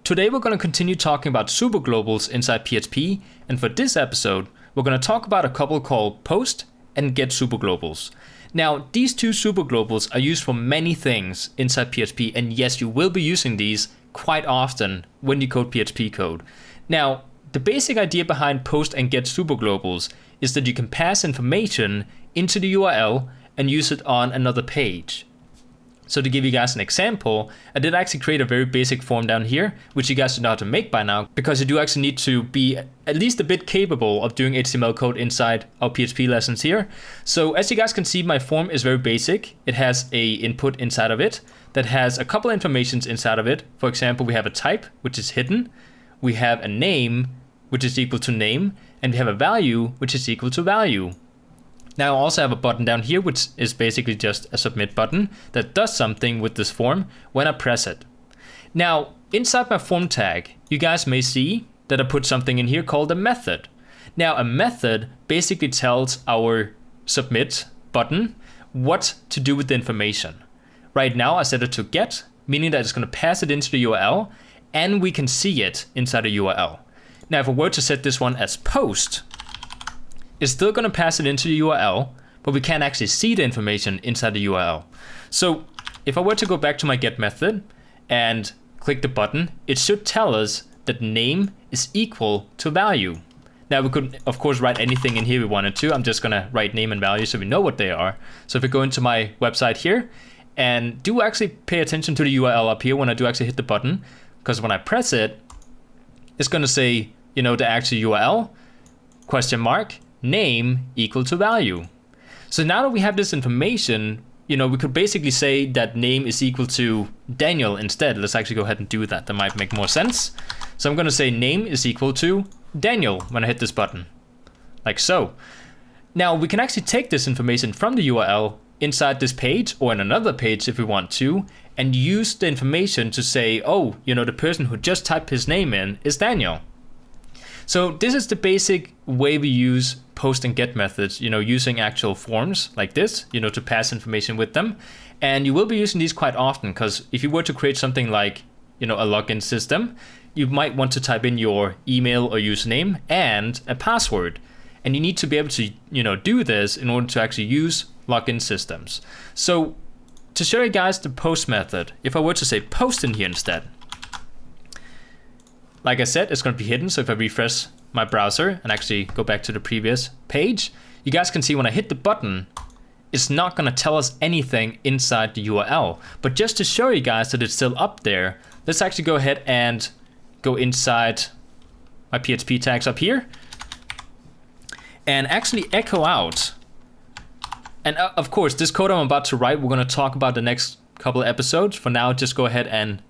Today we're going to continue talking about superglobals inside PHP, and for this episode, we're going to talk about a couple called post and get superglobals. Now, these two superglobals are used for many things inside PHP, and yes, you will be using these quite often when you code PHP code. Now, the basic idea behind post and get superglobals is that you can pass information into the URL and use it on another page. So to give you guys an example, I did actually create a very basic form down here, which you guys should know how to make by now, because you do actually need to be at least a bit capable of doing HTML code inside our PHP lessons here. So as you guys can see, my form is very basic. It has a input inside of it that has a couple informations inside of it. For example, we have a type, which is hidden. We have a name, which is equal to name, and we have a value, which is equal to value. Now I also have a button down here, which is basically just a submit button that does something with this form when I press it. Now, inside my form tag, you guys may see that I put something in here called a method. Now, a method basically tells our submit button what to do with the information. Right now, I set it to get, meaning that it's going to pass it into the URL, and we can see it inside the URL. Now, if I were to set this one as post, it's still going to pass it into the URL, but we can't actually see the information inside the URL. So if I were to go back to my get method and click the button, it should tell us that name is equal to value. Now we could of course write anything in here we wanted to. I'm just going to write name and value so we know what they are. So if I go into my website here and do actually pay attention to the URL up here when I do actually hit the button, because when I press it, it's going to say, the actual URL, question mark, name equal to value. So now that we have this information, we could basically say that name is equal to Daniel instead. Let's actually go ahead and do that. That might make more sense. So I'm going to say name is equal to Daniel when I hit this button, like so. Now we can actually take this information from the URL inside this page or in another page if we want to, and use the information to say, oh, the person who just typed his name in is Daniel. So this is the basic way we use post and get methods, using actual forms like this, to pass information with them. And you will be using these quite often, because if you were to create something like, a login system, you might want to type in your email or username and a password. And you need to be able to, do this in order to actually use login systems. So to show you guys the post method, if I were to say post in here instead, like I said, it's going to be hidden. So if I refresh my browser and actually go back to the previous page, you guys can see when I hit the button, it's not going to tell us anything inside the URL. But just to show you guys that it's still up there, let's actually go ahead and go inside my PHP tags up here and actually echo out. And of course, this code I'm about to write, we're going to talk about the next couple of episodes. For now, just go ahead and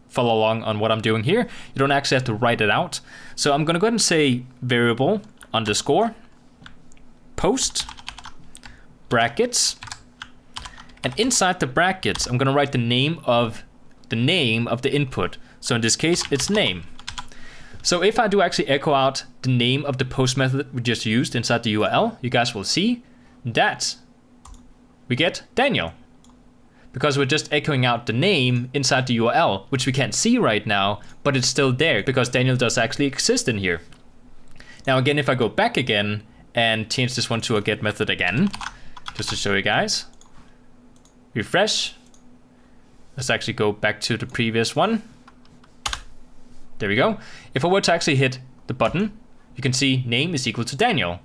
follow along on what I'm doing here. You don't actually have to write it out. So I'm going to go ahead and say variable underscore post brackets, and inside the brackets I'm going to write the name of the input. So in this case it's name. So if I do actually echo out the name of the post method we just used inside the URL, you guys will see that we get Daniel, because we're just echoing out the name inside the URL, which we can't see right now, but it's still there because Daniel does actually exist in here. Now again, if I go back again and change this one to a get method again, just to show you guys, refresh. Let's actually go back to the previous one. There we go. If I were to actually hit the button, you can see name is equal to Daniel.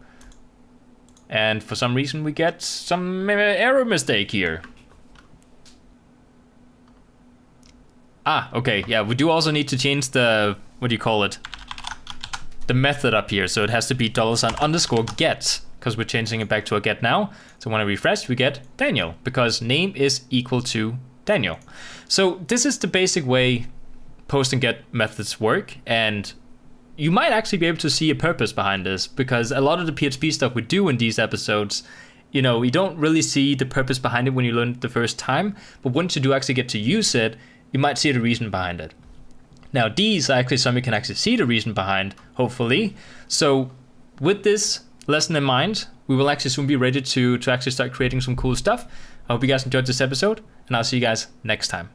And for some reason we get some error mistake here. Okay, yeah, we do also need to change the, the method up here. So it has to be $_get, because we're changing it back to a get now. So when I refresh, we get Daniel, because name is equal to Daniel. So this is the basic way post and get methods work. And you might actually be able to see a purpose behind this, because a lot of the PHP stuff we do in these episodes, you don't really see the purpose behind it when you learn it the first time. But once you do actually get to use it, you might see the reason behind it. Now these are actually some you can actually see the reason behind, hopefully. So with this lesson in mind, we will actually soon be ready to actually start creating some cool stuff. I hope you guys enjoyed this episode, and I'll see you guys next time.